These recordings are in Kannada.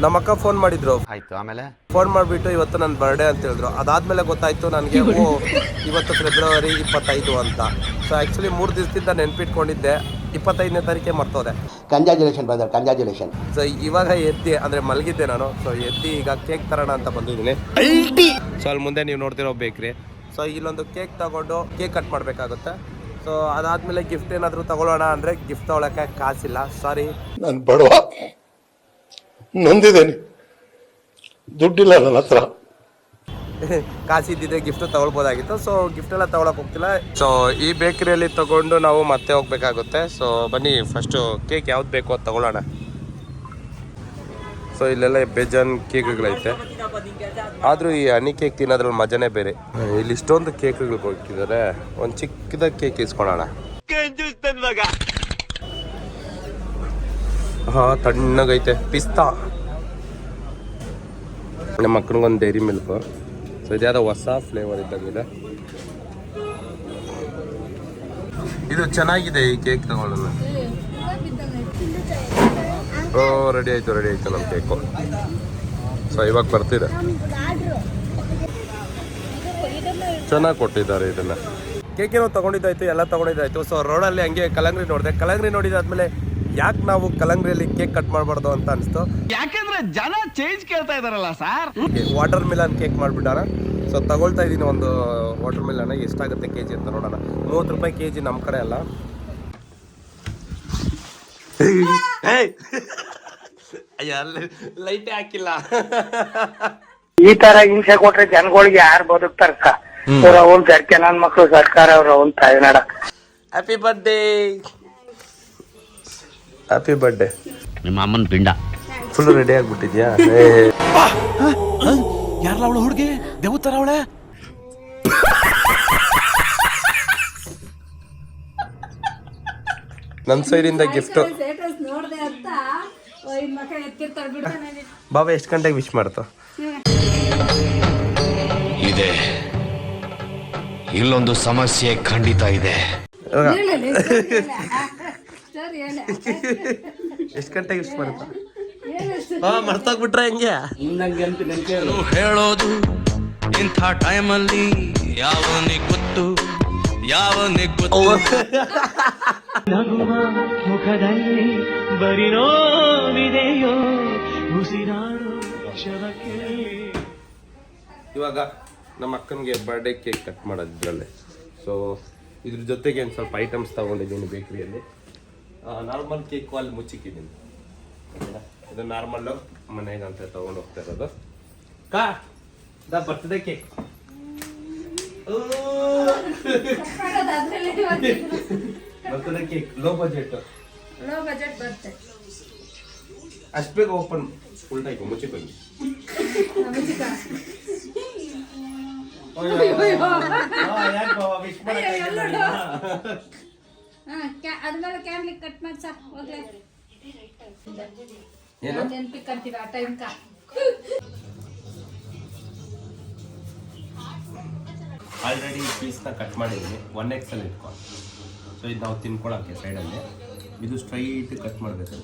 ನಮ್ಮ ಅಕ್ಕ ಫೋನ್ ಮಾಡಿದ್ರು. ಆಯ್ತು, ಆಮೇಲೆ ಫೋನ್ ಮಾಡಿಬಿಟ್ಟು ಇವತ್ತು ನನ್ನ ಬರ್ಡೇ ಅಂತ ಹೇಳಿದ್ರು. ಅದಾದ್ಮೇಲೆ ಗೊತ್ತಾಯ್ತು ನನಗೆ ಇವತ್ತು ಫೆಬ್ರವರಿ 25 ಅಂತ. ಸೊ ಆ್ಯಕ್ಚುಲಿ 3 ದಿವಸದಿಂದ ನೆನ್ಪಿಟ್ಕೊಂಡಿದ್ದೆ, 25ನೇ ತಾರೀಕೆ ಮರ್ತೋದೆ. Congratulation brother, congratulation. ಸೊ ಇವಾಗ ಎದ್ದಿ ಅಂದರೆ ಮಲಗಿದ್ದೆ ನಾನು. ಸೊ ಎದ್ದಿ ಈಗ ಕೇಕ್ ತರೋಣ ಅಂತ ಬಂದಿದ್ದೀನಿ. ಸೊ ಅಲ್ಲಿ ಮುಂದೆ ನೀವು ನೋಡ್ತಿರೋ ಬೇಕ್ರಿ. ಸೊ ಇಲ್ಲೊಂದು ಕೇಕ್ ತಗೊಂಡು ಕೇಕ್ ಕಟ್ ಮಾಡಬೇಕಾಗುತ್ತೆ. ಸೊ ಅದಾದಮೇಲೆ ಗಿಫ್ಟ್ ಏನಾದರೂ ತಗೊಳ್ಳೋಣ ಅಂದರೆ ಗಿಫ್ಟ್ ತೊಗೊಳಕ್ಕೆ ಕಾಸಿಲ್ಲ. ಸಾರಿ, ನಾನು ಬಡವ, ನೊಂದಿದ್ದೇನೆ, ದುಡ್ಡಿಲ್ಲ ನನ್ನ ಹತ್ರ. ಕಾಸಿದ್ದಿದ್ರೆ ಗಿಫ್ಟ್ ತಗೊಳ್ಬೋದಾಗಿತ್ತು. ಸೊ ಗಿಫ್ಟ್ ಎಲ್ಲ ತಗೊಳಕ್ ಹೋಗ್ತಿಲ್ಲ. ಸೊ ಈ ಬೇಕರಿಯಲ್ಲಿ ತಗೊಂಡು ನಾವು ಮತ್ತೆ ಹೋಗ್ಬೇಕಾಗುತ್ತೆ. ಸೊ ಬನ್ನಿ ಫಸ್ಟು ಕೇಕ್ ಯಾವ್ದು ಬೇಕೋ ಅದು ತಗೊಳ್ಳೋಣ. ಸೊ ಇಲ್ಲೆಲ್ಲ ಬೇಜಾನ್ ಕೇಕ್ಗಳೈತೆ, ಆದರೂ ಈ ಹನಿ ಕೇಕ್ ತಿನ್ನೋದ್ರಲ್ಲಿ ಮಜಾನೇ ಬೇರೆ. ಇಲ್ಲಿ ಇಷ್ಟೊಂದು ಕೇಕ್ಗಳು ಕೊಟ್ಟಿದ್ದಾರೆ. ಒಂದು ಚಿಕ್ಕದ ಕೇಕ್ ಇಸ್ಕೊಳ್ಳೋಣ. ಹಾಂ, ತಣ್ಣಗೈತೆ. ಪಿಸ್ತಾ. ನಮ್ಮ ಮಕ್ಕನಿಗೊಂದು ಡೈರಿ ಮಿಲ್ಕು. ಸೊ ಇದ್ಯಾವುದೋ ಹೊಸ ಫ್ಲೇವರ್ ಇದ್ದಂಗಿದೆ. ಇದು ಚೆನ್ನಾಗಿದೆ ಈ ಕೇಕ್ ತಗೊಳ್ಳೋಣ. ಓ, ರೆಡಿ ಆಯಿತು ನಮ್ಮ ಕೇಕು. ಸೊ ಇವಾಗ ಬರ್ತಿದೆ. ಚೆನ್ನಾಗಿ ಕೊಟ್ಟಿದ್ದಾರೆ ಇದನ್ನು. ಕೇಕ್ ಏನೋ ತೊಗೊಂಡಿದ್ದಾಯ್ತು, ಎಲ್ಲ ತೊಗೊಂಡಿದ್ದಾಯ್ತು. ಸೊ ರೋಡಲ್ಲಿ ಹಂಗೆ ಕಲಂಗ್ರಿ ನೋಡಿದೆ. ಕಲಂಗ್ರಿ ನೋಡಿದಾದ್ಮೇಲೆ ಯಾಕೆ ನಾವು ಕಲಂಗ್ರಿಯಲ್ಲಿ ಕೇಕ್ ಕಟ್ ಮಾಡಬಾರ್ದು ಅಂತ ಅನಿಸ್ತು. ಯಾಕಂದ್ರೆ ಜನ ಚೇಂಜ್ ಕೇಳ್ತಾ ಇದಾರಲ್ಲ ಸರ್. ವಾಟರ್ ಮಿಲನ್ ಕೇಕ್ ಮಾಡಿಬಿಟ್ಟಾರ. ಸೊ ತಗೊಳ್ತಾ ಇದ್ದೀನಿ ಒಂದು ವಾಟರ್ ಮಿಲನ್. ಎಷ್ಟಾಗುತ್ತೆ ಕೆ ಜಿ ಅಂತ ನೋಡೋಣ. 30 ರೂಪಾಯಿ ಕೆ ಜಿ ನಮ್ಮ ಕಡೆ ಅಲ್ಲ. ಲೈಟೇ ಹಾಕಿಲ್ಲ. ಈ ತರ ಹಿಂಸೆ ಕೊಟ್ರೆ ಜನಗಳಿಗೆ ಯಾರು ಬದುಕ್ತಾರಕ್ಕ? ಅವ್ನ್ ಸರ್ಕೆ ನನ್ ಮಕ್ಳು ಸರ್ಕಾರ ಅವ್ರ ಅವ್ನ್ ತಾಯ್ನಾಡ. Happy birthday, happy birthday. ನಿಮ್ಮ ಅಮ್ಮನ ಪಿಂಡ ಫುಲ್ ರೆಡಿ ಆಗ್ಬಿಟ್ಟಿದ್ಯಾ? ಯಾರಲ್ಲ ಅವಳು ಹುಡುಗಿ? ದೇವತರ ಅವಳೆ. ನನ್ನ ಸೈಡಿಂದ ಗಿಫ್ಟ್. ಬಾಬಾ ಎಷ್ಟು ಗಂಟೆಗೆ ವಿಶ್ ಮಾಡ್ತು? ಇದೆ, ಇಲ್ಲೊಂದು ಸಮಸ್ಯೆ ಖಂಡಿತ ಇದೆ. ಎಷ್ಟು ಗಂಟೆಗೆ ವಿಶ್ ಮಾಡ್ತಾ? ಮರ್ತೋಗ್ಬಿಟ್ರೆ ಹೆಂಗೆ ಹೇಳೋದು ಇಂಥ ಟೈಮಲ್ಲಿ? ಯಾವನಿಗೆ ಗೊತ್ತು, ಯಾವನಿಗೆ ಗೊತ್ತು. ಮುಖದಲ್ಲಿ ಬರೀ ನೋವಿದೆಯೋ, ಉಸಿರಾಡೋ ಶವಕ್ಕೆ. ಇವಾಗ ನಮ್ಮ ಅಕ್ಕನಿಗೆ ಬರ್ಡೇ ಕೇಕ್ ಕಟ್ ಮಾಡೋದಿದ್ರಲ್ಲೇ. ಸೊ ಇದ್ರ ಜೊತೆಗೆ ಒಂದು ಸ್ವಲ್ಪ ಐಟಮ್ಸ್ ತೊಗೊಂಡಿದ್ದೀನಿ ಬೇಕ್ರಿಯಲ್ಲಿ. ನಾರ್ಮಲ್ ಕೇಕು ಅಲ್ಲಿ ಮುಚ್ಚಿಕ್ಕಿದ್ದೀನಿ. ಇದು ನಾರ್ಮಲ್ಲು ಮನೆಗೆ ಅಂತ ತೊಗೊಂಡು ಹೋಗ್ತಾ ಇರೋದು. Birthday cake. Birthday cake low budget ಬರುತ್ತೆ. ಅಷ್ಟು ಬೇಗ ಓಪನ್ ಫುಲ್ ಟೈಪ್ ಮುಚ್ಚಿಕೊಂಡು. ಅದ್ಮೇಲೆ ಕ್ಯಾಮ್ಲಿ ಕಟ್ ಮಾಡಿ ಸಾಕು. ಹೋಗ್ಲೇ ನೆನ್ಪಿಗೆ ಕಂತೀವಿ ಆ ಟೈಮ್ ಕಾ. ಆಲ್ರೆಡಿ ಪೀಸ್ನ ಕಟ್ ಮಾಡಿದ್ದೀನಿ. 1XL ಇಟ್ಕೊಂಡು. ಸೊ ಇದು ನಾವು ತಿನ್ಕೊಳ್ಳೋಕ್ಕೆ ಸೈಡಲ್ಲಿ ಇದು ಸ್ಟ್ರೈಟ್ ಕಟ್ ಮಾಡಬೇಕು.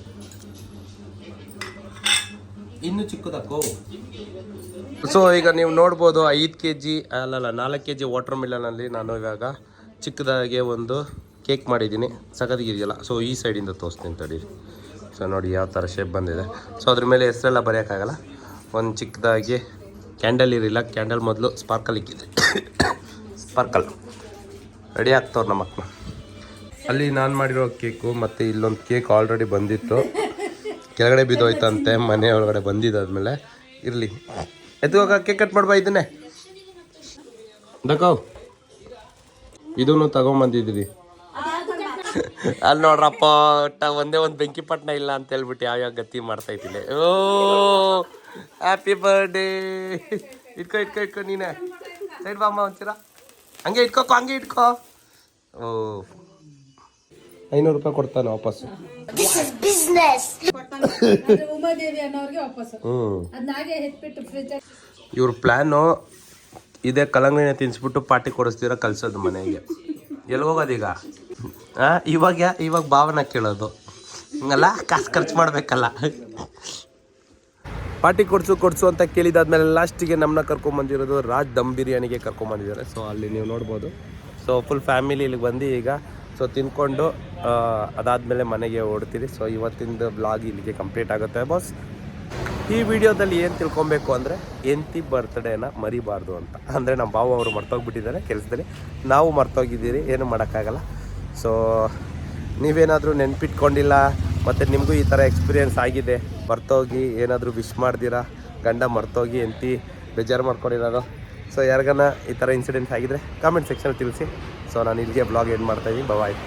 ಇನ್ನೂ ಚಿಕ್ಕದಕ್ಕೋ. ಸೊ ಈಗ ನೀವು ನೋಡ್ಬೋದು 5 kg ಅಲ್ಲಲ್ಲ 4 kg ವಾಟರ್ ಮಿಲನಲ್ಲಿ ನಾನು ಇವಾಗ ಚಿಕ್ಕದಾಗೆ ಒಂದು ಕೇಕ್ ಮಾಡಿದ್ದೀನಿ. ಸಖತ್ತಾಗಿದೆಯಲ್ಲ. ಸೊ ಈ ಸೈಡಿಂದ ತೋರಿಸ್ತೀನಿ ತಡೀರಿ. ಸೊ ನೋಡಿ ಯಾವ ಥರ ಶೇಪ್ ಬಂದಿದೆ. ಸೊ ಅದ್ರ ಮೇಲೆ ಹೆಸರೆಲ್ಲ ಬರೆಯೋಕ್ಕಾಗಲ್ಲ. ಒಂದು ಚಿಕ್ಕದಾಗಿ ಕ್ಯಾಂಡಲ್ ಇರಲಿಲ್ಲ. ಕ್ಯಾಂಡಲ್ ಮೊದಲು ಸ್ಪಾರ್ಕಲ್ ಇಕ್ಕಿದೆ. ಸ್ಪಾರ್ಕಲ್ ರೆಡಿ ಆಗ್ತವ್ರು ನಮ್ಮ ಮಕ್ಕಳು. ಅಲ್ಲಿ ನಾನು ಮಾಡಿರೋ ಕೇಕು ಮತ್ತು ಇಲ್ಲೊಂದು ಕೇಕ್ ಆಲ್ರೆಡಿ ಬಂದಿತ್ತು. ಕೆಳಗಡೆ ಬಿದ್ದೋಯ್ತಂತೆ. ಮನೆ ಒಳಗಡೆ ಬಂದಿದ್ದಾದ್ಮೇಲೆ ಇರಲಿ ಎತ್ತುವಾಗ ಕೇಕ್ ಕಟ್ ಮಾಡ್ಬಾ. ಇದನ್ನೇ ದಕ್ಕವ್ ಇದನ್ನು ತಗೊಂಬಂದಿದ್ದೀವಿ. ಅಲ್ಲಿ ನೋಡ್ರಪ್ಪ, ಒಂದೇ ಒಂದು ಬೆಂಕಿ ಪಟ್ಟಣ ಇಲ್ಲ ಅಂತ ಹೇಳ್ಬಿಟ್ಟು ಯಾವ್ಯಾವ ಗತಿ ಮಾಡ್ತಾ ಇದ್ದೀನಿ. ಓ ಹ್ಯಾಪಿ ಬರ್ಡೇ. ಇಟ್ಕೊ ನೀನೆ ಸೈಡ್ ಬಾಮ್ಮ ಒಂಚೂರ. ಹಂಗೆ ಇಟ್ಕೋ. ಓ 500 ರೂಪಾಯಿ ಕೊಡ್ತಾನೆ ವಾಪಸ್ಸು. ಇವ್ರ ಪ್ಲ್ಯಾನು ಇದೇ ಕಲ್ಲಂಗಡಿನ ತಿನ್ಸ್ಬಿಟ್ಟು ಪಾರ್ಟಿ ಕೊಡಿಸ್ತೀರ ಕಲ್ಸೋದು ಮನೆಗೆ. ಎಲ್ಲಿ ಹೋಗೋದೀಗ? ಇವಾಗ ಭಾವನ ಕೇಳೋದು ಹಂಗಲ್ಲ, ಕಾಸು ಖರ್ಚು ಮಾಡಬೇಕಲ್ಲ. ಪಾರ್ಟಿ ಕೊಡಿಸು ಅಂತ ಕೇಳಿದಾದ್ಮೇಲೆ ಲಾಸ್ಟಿಗೆ ನಮ್ಮನ್ನ ಕರ್ಕೊಂಬಂದಿರೋದು ರಾಜ್ ದಮ್ ಬಿರಿಯಾನಿಗೆ ಕರ್ಕೊಂಬಂದಿದ್ದಾರೆ. ಸೊ ಅಲ್ಲಿ ನೀವು ನೋಡ್ಬೋದು. ಸೊ ಫುಲ್ ಫ್ಯಾಮಿಲಿ ಇಲ್ಲಿಗೆ ಬಂದು ಈಗ ಸೊ ತಿನ್ಕೊಂಡು ಅದಾದಮೇಲೆ ಮನೆಗೆ ಓಡ್ತೀರಿ. ಸೊ ಇವತ್ತಿಂದ ಬ್ಲಾಗ್ ಇಲ್ಲಿಗೆ ಕಂಪ್ಲೀಟ್ ಆಗುತ್ತೆ ಬಾಸ್. ಈ ವಿಡಿಯೋದಲ್ಲಿ ಏನು ತಿಳ್ಕೊಬೇಕು ಅಂದರೆ ಎಂತಿ ಬರ್ತ್ಡೇನ ಮರಿಬಾರ್ದು ಅಂತ. ಅಂದರೆ ನಮ್ಮ ಬಾವು ಅವರು ಮರ್ತೋಗ್ಬಿಟ್ಟಿದ್ದಾರೆ ಕೆಲಸದಲ್ಲಿ, ನಾವು ಮರ್ತೋಗಿದ್ದೀರಿ, ಏನು ಮಾಡೋಕ್ಕಾಗಲ್ಲ. ಸೊ ನೀವೇನಾದರೂ ನೆನ್ಪಿಟ್ಕೊಂಡಿಲ್ಲ ಮತ್ತು ನಿಮಗೂ ಈ ಥರ ಎಕ್ಸ್ಪೀರಿಯೆನ್ಸ್ ಆಗಿದೆ, ಮರ್ತೋಗಿ ಏನಾದರೂ ವಿಶ್ ಮಾಡ್ದಿರಾ, ಗಂಡ ಮರ್ತೋಗಿ ಎಂತಿ ಬೇಜಾರು ಮಾಡ್ಕೊಂಡಿರೋದು, ಸೊ ಯಾರಿಗಾನ ಈ ಥರ ಇನ್ಸಿಡೆಂಟ್ಸ್ ಆಗಿದ್ರೆ ಕಾಮೆಂಟ್ ಸೆಕ್ಷನ್ ತಿಳಿಸಿ. ಸೊ ನಾನು ಇಲ್ಲಿಗೆ ಬ್ಲಾಗ್ ಎಂಡ್ ಮಾಡ್ತಾಯಿದ್ದೀನಿ. ಬಾಯ್.